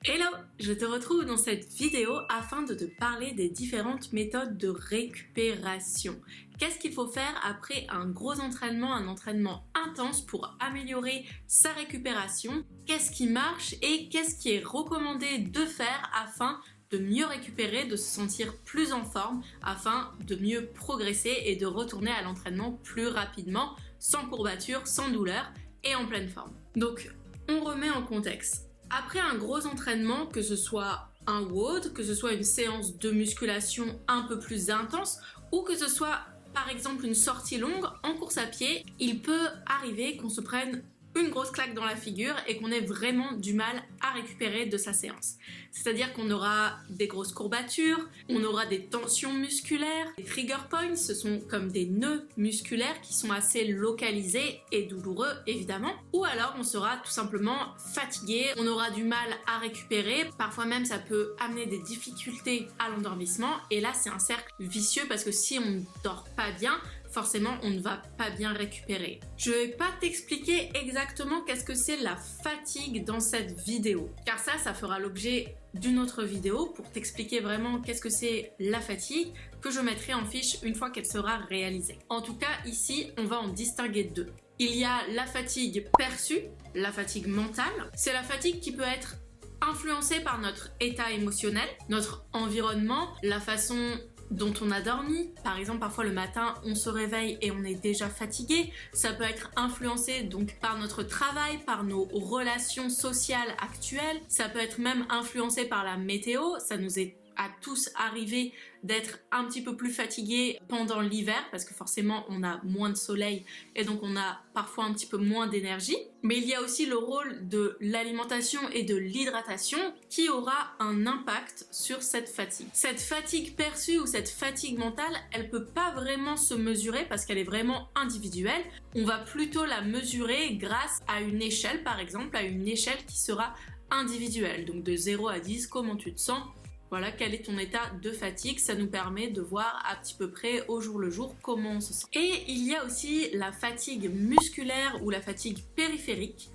Hello, je te retrouve dans cette vidéo afin de te parler des différentes méthodes de récupération. Qu'est-ce qu'il faut faire après un gros entraînement, un entraînement intense pour améliorer sa récupération? Qu'est-ce qui marche et qu'est-ce qui est recommandé de faire afin de mieux récupérer, de se sentir plus en forme, afin de mieux progresser et de retourner à l'entraînement plus rapidement, sans courbature, sans douleur et en pleine forme. Donc, on remet en contexte. Après un gros entraînement, que ce soit un WOD, que ce soit une séance de musculation un peu plus intense ou que ce soit par exemple une sortie longue en course à pied, il peut arriver qu'on se prenne une grosse claque dans la figure et qu'on ait vraiment du mal à récupérer de sa séance. C'est-à-dire qu'on aura des grosses courbatures, on aura des tensions musculaires, les trigger points, ce sont comme des nœuds musculaires qui sont assez localisés et douloureux évidemment, ou alors on sera tout simplement fatigué, on aura du mal à récupérer, parfois même ça peut amener des difficultés à l'endormissement et là c'est un cercle vicieux parce que si on ne dort pas bien, forcément on ne va pas bien récupérer. Je vais pas t'expliquer exactement qu'est-ce que c'est la fatigue dans cette vidéo, car ça fera l'objet d'une autre vidéo pour t'expliquer vraiment qu'est-ce que c'est la fatigue, que je mettrai en fiche une fois qu'elle sera réalisée. En tout cas ici on va en distinguer deux. Il y a la fatigue perçue, la fatigue mentale. C'est la fatigue qui peut être influencée par notre état émotionnel, notre environnement, la façon dont on a dormi. Par exemple, parfois le matin, on se réveille et on est déjà fatigué. Ça peut être influencé donc par notre travail, par nos relations sociales actuelles. Ça peut être même influencé par la météo. Ça nous est à tous arrivé d'être un petit peu plus fatigué pendant l'hiver parce que forcément on a moins de soleil et donc on a parfois un petit peu moins d'énergie. Mais il y a aussi le rôle de l'alimentation et de l'hydratation qui aura un impact sur cette fatigue. Cette fatigue perçue ou cette fatigue mentale, elle peut pas vraiment se mesurer parce qu'elle est vraiment individuelle. On va plutôt la mesurer grâce à une échelle, par exemple, à une échelle qui sera individuelle. Donc de 0 à 10, comment tu te sens? Voilà, quel est ton état de fatigue, ça nous permet de voir à petit peu près au jour le jour comment on se sent. Et il y a aussi la fatigue musculaire ou la fatigue périphérique.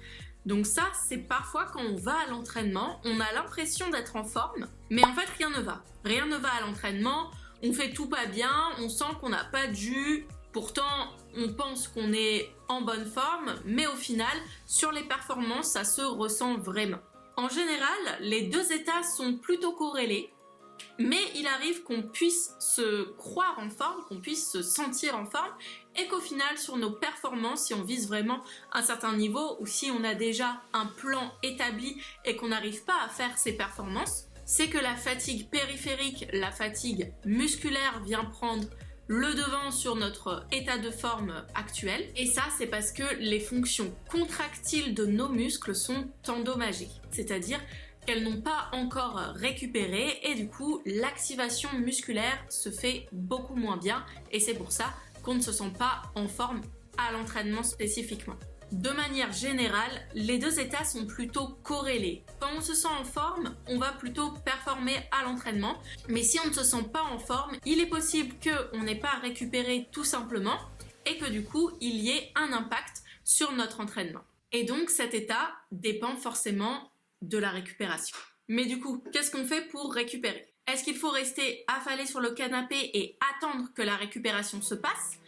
Donc ça, c'est parfois quand on va à l'entraînement, on a l'impression d'être en forme, mais en fait rien ne va. Rien ne va à l'entraînement, on fait tout pas bien, on sent qu'on n'a pas de jus, pourtant on pense qu'on est en bonne forme, mais au final, sur les performances, ça se ressent vraiment. En général, les deux états sont plutôt corrélés, mais il arrive qu'on puisse se croire en forme, qu'on puisse se sentir en forme, et qu'au final, sur nos performances, si on vise vraiment un certain niveau, ou si on a déjà un plan établi et qu'on n'arrive pas à faire ces performances, c'est que la fatigue périphérique, la fatigue musculaire vient prendre le devant sur notre état de forme actuel. Et ça, c'est parce que les fonctions contractiles de nos muscles sont endommagées. C'est-à-dire qu'elles n'ont pas encore récupéré et du coup, l'activation musculaire se fait beaucoup moins bien. Et c'est pour ça qu'on ne se sent pas en forme à l'entraînement spécifiquement. De manière générale, les deux états sont plutôt corrélés. Quand on se sent en forme, on va plutôt performer à l'entraînement. Mais si on ne se sent pas en forme, il est possible qu'on n'ait pas récupéré tout simplement et que du coup, il y ait un impact sur notre entraînement. Et donc, cet état dépend forcément de la récupération. Mais du coup, qu'est-ce qu'on fait pour récupérer? Est-ce qu'il faut rester affalé sur le canapé et attendre que la récupération se passe?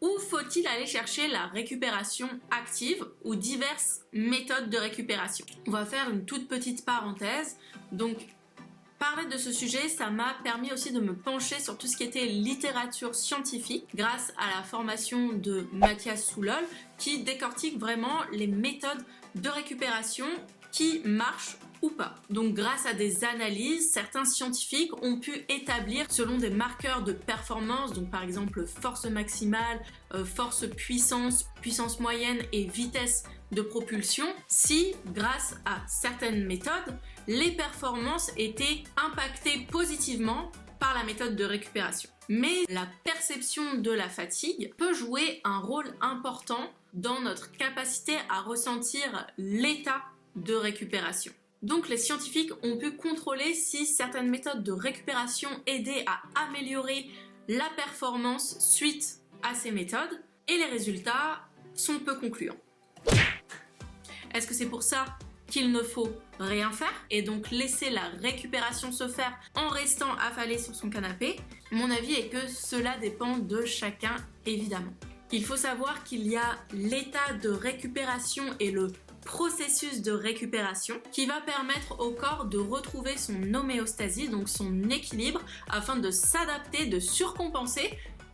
Ou faut-il aller chercher la récupération active ou diverses méthodes de récupération? On va faire une toute petite parenthèse. Donc, parler de ce sujet, ça m'a permis aussi de me pencher sur tout ce qui était littérature scientifique grâce à la formation de Mathias Soulol qui décortique vraiment les méthodes de récupération qui marchent ou pas. Donc grâce à des analyses, certains scientifiques ont pu établir selon des marqueurs de performance, donc par exemple force maximale, force puissance, puissance moyenne et vitesse de propulsion, si grâce à certaines méthodes, les performances étaient impactées positivement par la méthode de récupération. Mais la perception de la fatigue peut jouer un rôle important dans notre capacité à ressentir l'état de récupération. Donc les scientifiques ont pu contrôler si certaines méthodes de récupération aidaient à améliorer la performance suite à ces méthodes et les résultats sont peu concluants. Est-ce que c'est pour ça qu'il ne faut rien faire et donc laisser la récupération se faire en restant affalé sur son canapé. Mon avis est que cela dépend de chacun évidemment. Il faut savoir qu'il y a l'état de récupération et le processus de récupération qui va permettre au corps de retrouver son homéostasie, donc son équilibre, afin de s'adapter, de surcompenser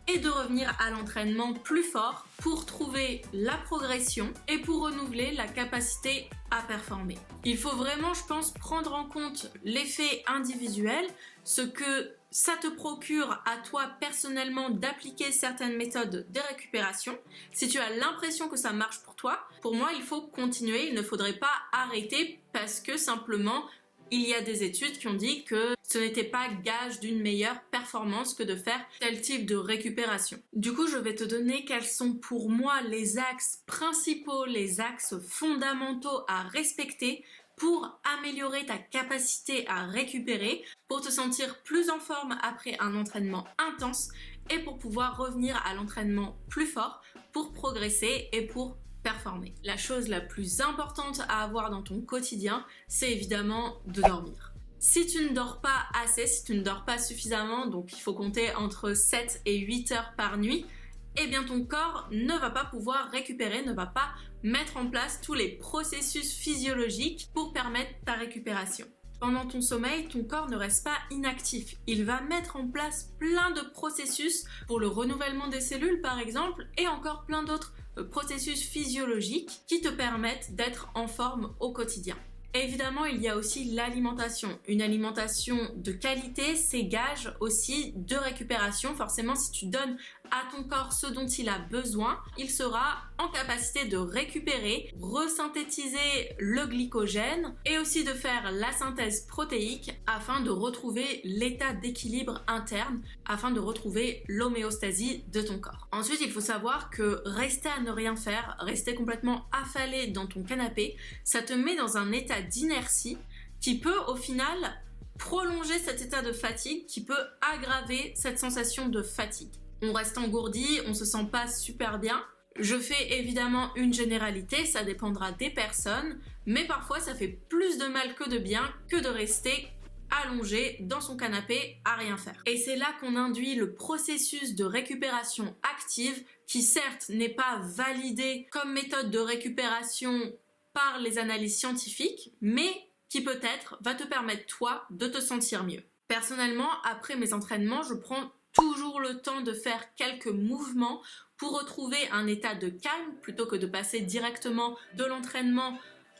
et de revenir à l'entraînement plus fort pour trouver la progression et pour renouveler la capacité à performer. Il faut vraiment, je pense, prendre en compte l'effet individuel, ce que ça te procure à toi personnellement d'appliquer certaines méthodes de récupération. Si tu as l'impression que ça marche pour toi, pour moi, il faut continuer, il ne faudrait pas arrêter parce que simplement, il y a des études qui ont dit que ce n'était pas gage d'une meilleure performance que de faire tel type de récupération. Du coup, je vais te donner quels sont pour moi les axes principaux, les axes fondamentaux à respecter pour améliorer ta capacité à récupérer, pour te sentir plus en forme après un entraînement intense et pour pouvoir revenir à l'entraînement plus fort, pour progresser et pour performer. La chose la plus importante à avoir dans ton quotidien, c'est évidemment de dormir. Si tu ne dors pas assez, si tu ne dors pas suffisamment, donc il faut compter entre 7 et 8 heures par nuit, eh bien ton corps ne va pas pouvoir récupérer, ne va pas mettre en place tous les processus physiologiques pour permettre ta récupération. Pendant ton sommeil, ton corps ne reste pas inactif. Il va mettre en place plein de processus pour le renouvellement des cellules par exemple et encore plein d'autres processus physiologiques qui te permettent d'être en forme au quotidien. Évidemment, il y a aussi l'alimentation. Une alimentation de qualité, c'est gage aussi de récupération. Forcément, si tu donnes à ton corps ce dont il a besoin, il sera en capacité de récupérer, resynthétiser le glycogène et aussi de faire la synthèse protéique afin de retrouver l'état d'équilibre interne, afin de retrouver l'homéostasie de ton corps. Ensuite, il faut savoir que rester à ne rien faire, rester complètement affalé dans ton canapé, ça te met dans un état d'inertie qui peut au final prolonger cet état de fatigue, qui peut aggraver cette sensation de fatigue. On reste engourdi, on se sent pas super bien. Je fais évidemment une généralité, ça dépendra des personnes, mais parfois ça fait plus de mal que de bien que de rester allongé dans son canapé à rien faire. Et c'est là qu'on induit le processus de récupération active qui certes n'est pas validé comme méthode de récupération par les analyses scientifiques, mais qui peut-être va te permettre toi de te sentir mieux. Personnellement, après mes entraînements, je prends toujours le temps de faire quelques mouvements pour retrouver un état de calme plutôt que de passer directement de l'entraînement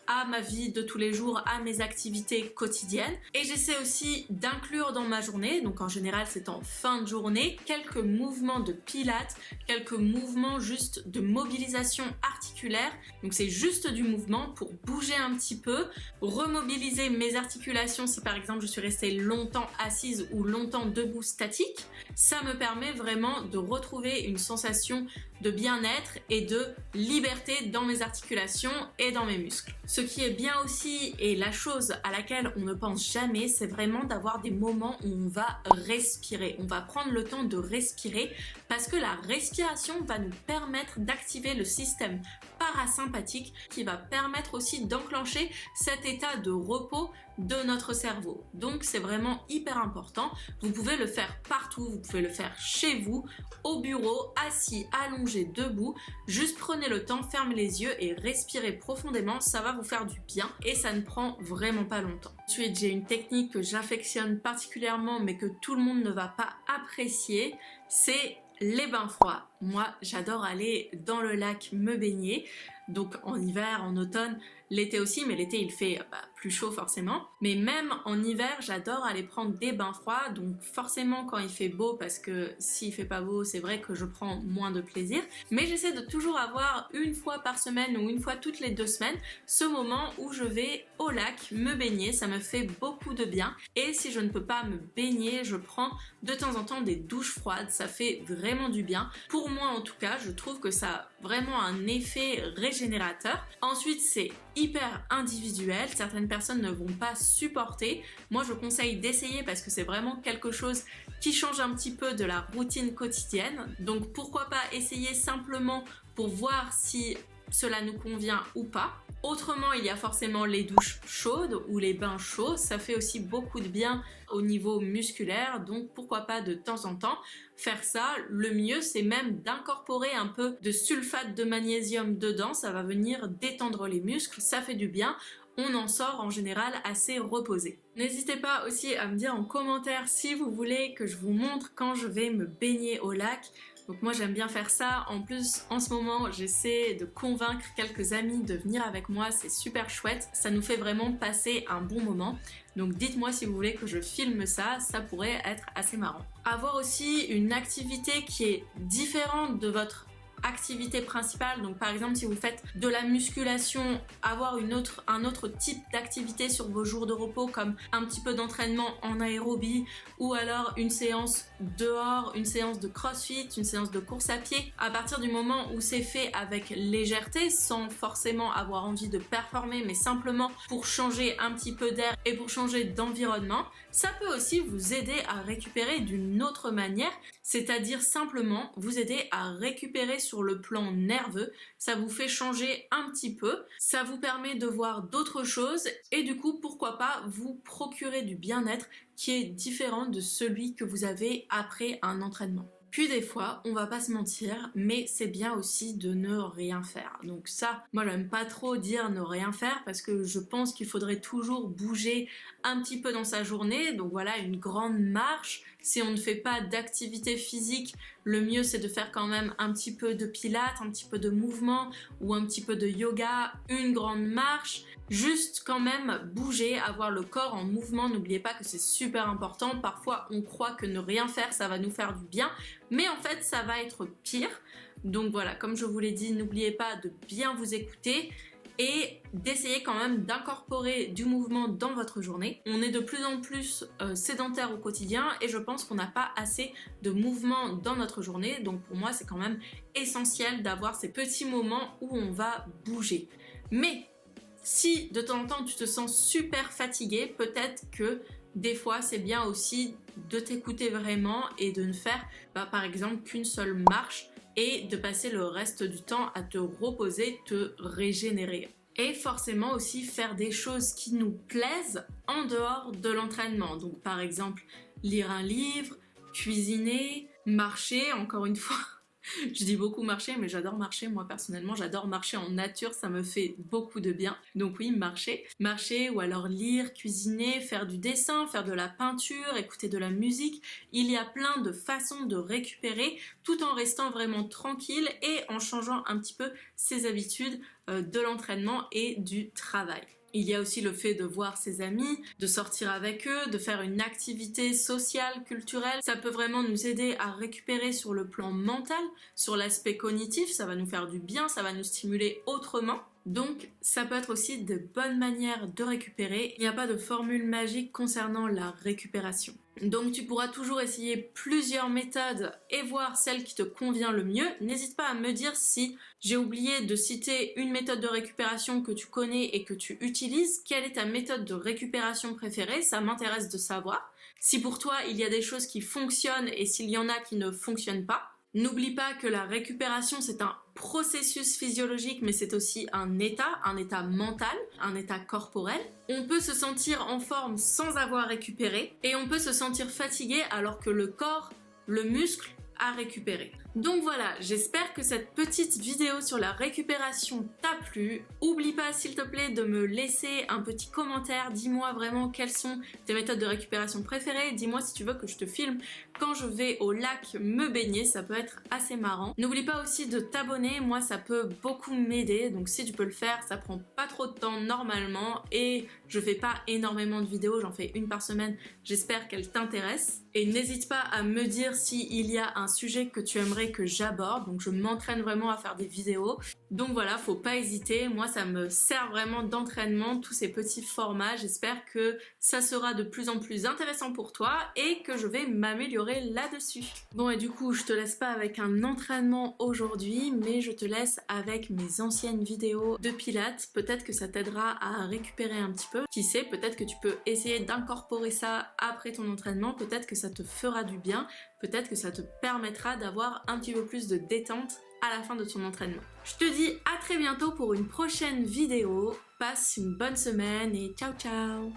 à ma vie de tous les jours, à mes activités quotidiennes. Et j'essaie aussi d'inclure dans ma journée, donc en général c'est en fin de journée, quelques mouvements de pilates, quelques mouvements juste de mobilisation articulaire. Donc c'est juste du mouvement pour bouger un petit peu, remobiliser mes articulations si par exemple je suis restée longtemps assise ou longtemps debout statique. Ça me permet vraiment de retrouver une sensation de bien-être et de liberté dans mes articulations et dans mes muscles. Ce qui est bien aussi, et la chose à laquelle on ne pense jamais, c'est vraiment d'avoir des moments où on va respirer. On va prendre le temps de respirer parce que la respiration va nous permettre d'activer le système parasympathique qui va permettre aussi d'enclencher cet état de repos de notre cerveau. Donc c'est vraiment hyper important. Vous pouvez le faire partout, vous pouvez le faire chez vous, au bureau, assis, allongé, debout. Juste prenez le temps, fermez les yeux et respirez profondément. Ça va vous faire du bien et ça ne prend vraiment pas longtemps. Ensuite, j'ai une technique que j'affectionne particulièrement mais que tout le monde ne va pas apprécier. C'est les bains froids. Moi, j'adore aller dans le lac me baigner. Donc en hiver, en automne, l'été aussi, mais l'été il fait plus chaud forcément. Mais même en hiver, j'adore aller prendre des bains froids. Donc forcément quand il fait beau, parce que s'il fait pas beau, c'est vrai que je prends moins de plaisir. Mais j'essaie de toujours avoir une fois par semaine ou une fois toutes les 2 semaines, ce moment où je vais au lac me baigner. Ça me fait beaucoup de bien. Et si je ne peux pas me baigner, je prends de temps en temps des douches froides. Ça fait vraiment du bien. Pour moi en tout cas, je trouve que ça a vraiment un effet régénérateur. Ensuite, c'est hyper individuel. Certaines personnes ne vont pas supporter. Moi, je conseille d'essayer parce que c'est vraiment quelque chose qui change un petit peu de la routine quotidienne. Donc, pourquoi pas essayer simplement pour voir si cela nous convient ou pas. Autrement, il y a forcément les douches chaudes ou les bains chauds, ça fait aussi beaucoup de bien au niveau musculaire, donc pourquoi pas de temps en temps faire ça. Le mieux, c'est même d'incorporer un peu de sulfate de magnésium dedans, ça va venir détendre les muscles, ça fait du bien. On en sort en général assez reposé. N'hésitez pas aussi à me dire en commentaire si vous voulez que je vous montre quand je vais me baigner au lac. Donc moi j'aime bien faire ça. En plus en ce moment j'essaie de convaincre quelques amis de venir avec moi, c'est super chouette. Ça nous fait vraiment passer un bon moment. Donc dites-moi si vous voulez que je filme ça, ça pourrait être assez marrant. Avoir aussi une activité qui est différente de votre activité principale, donc par exemple si vous faites de la musculation, avoir un autre type d'activité sur vos jours de repos comme un petit peu d'entraînement en aérobie ou alors une séance dehors, une séance de crossfit, une séance de course à pied. À partir du moment où c'est fait avec légèreté, sans forcément avoir envie de performer mais simplement pour changer un petit peu d'air et pour changer d'environnement, ça peut aussi vous aider à récupérer d'une autre manière, c'est-à-dire simplement vous aider à récupérer sur le plan nerveux. Ça vous fait changer un petit peu, ça vous permet de voir d'autres choses et du coup pourquoi pas vous procurer du bien-être qui est différent de celui que vous avez après un entraînement. Puis des fois, on va pas se mentir, mais c'est bien aussi de ne rien faire. Donc ça, moi j'aime pas trop dire ne rien faire parce que je pense qu'il faudrait toujours bouger un petit peu dans sa journée. Donc voilà, une grande marche. Si on ne fait pas d'activité physique, le mieux c'est de faire quand même un petit peu de pilates, un petit peu de mouvement ou un petit peu de yoga, une grande marche. Juste quand même bouger, avoir le corps en mouvement. N'oubliez pas que c'est super important. Parfois on croit que ne rien faire ça va nous faire du bien, mais en fait ça va être pire. Donc voilà, comme je vous l'ai dit, n'oubliez pas de bien vous écouter et d'essayer quand même d'incorporer du mouvement dans votre journée. On est de plus en plus sédentaire au quotidien et je pense qu'on n'a pas assez de mouvement dans notre journée. Donc pour moi c'est quand même essentiel d'avoir ces petits moments où on va bouger. Mais si de temps en temps tu te sens super fatigué, peut-être que des fois c'est bien aussi de t'écouter vraiment et de ne faire par exemple qu'une seule marche et de passer le reste du temps à te reposer, te régénérer. Et forcément aussi faire des choses qui nous plaisent en dehors de l'entraînement. Donc par exemple lire un livre, cuisiner, marcher, encore une fois. Je dis beaucoup marcher, mais j'adore marcher, moi personnellement, j'adore marcher en nature, ça me fait beaucoup de bien. Donc oui, marcher ou alors lire, cuisiner, faire du dessin, faire de la peinture, écouter de la musique. Il y a plein de façons de récupérer tout en restant vraiment tranquille et en changeant un petit peu ses habitudes de l'entraînement et du travail. Il y a aussi le fait de voir ses amis, de sortir avec eux, de faire une activité sociale, culturelle. Ça peut vraiment nous aider à récupérer sur le plan mental, sur l'aspect cognitif, ça va nous faire du bien, ça va nous stimuler autrement. Donc ça peut être aussi de bonnes manières de récupérer. Il n'y a pas de formule magique concernant la récupération. Donc tu pourras toujours essayer plusieurs méthodes et voir celle qui te convient le mieux. N'hésite pas à me dire si j'ai oublié de citer une méthode de récupération que tu connais et que tu utilises. Quelle est ta méthode de récupération préférée? Ça m'intéresse de savoir. Si pour toi il y a des choses qui fonctionnent et s'il y en a qui ne fonctionnent pas. N'oublie pas que la récupération c'est un processus physiologique mais c'est aussi un état mental, un état corporel. On peut se sentir en forme sans avoir récupéré et on peut se sentir fatigué alors que le corps, le muscle a récupéré. Donc voilà, j'espère que cette petite vidéo sur la récupération t'a plu. Oublie pas s'il te plaît de me laisser un petit commentaire, dis-moi vraiment quelles sont tes méthodes de récupération préférées, dis-moi si tu veux que je te filme quand je vais au lac me baigner, ça peut être assez marrant. N'oublie pas aussi de t'abonner, moi ça peut beaucoup m'aider, donc si tu peux le faire, ça prend pas trop de temps normalement et je fais pas énormément de vidéos, j'en fais une par semaine, j'espère qu'elle t'intéresse. Et n'hésite pas à me dire s'il y a un sujet que tu aimerais que j'aborde, donc je m'entraîne vraiment à faire des vidéos. Donc voilà, faut pas hésiter, moi ça me sert vraiment d'entraînement, tous ces petits formats, j'espère que ça sera de plus en plus intéressant pour toi et que je vais m'améliorer là-dessus. Bon et du coup, je te laisse pas avec un entraînement aujourd'hui, mais je te laisse avec mes anciennes vidéos de pilates, peut-être que ça t'aidera à récupérer un petit peu. Qui sait, peut-être que tu peux essayer d'incorporer ça après ton entraînement, peut-être que ça te fera du bien, peut-être que ça te permettra d'avoir un petit peu plus de détente à la fin de ton entraînement. Je te dis à très bientôt pour une prochaine vidéo. Passe une bonne semaine et ciao ciao!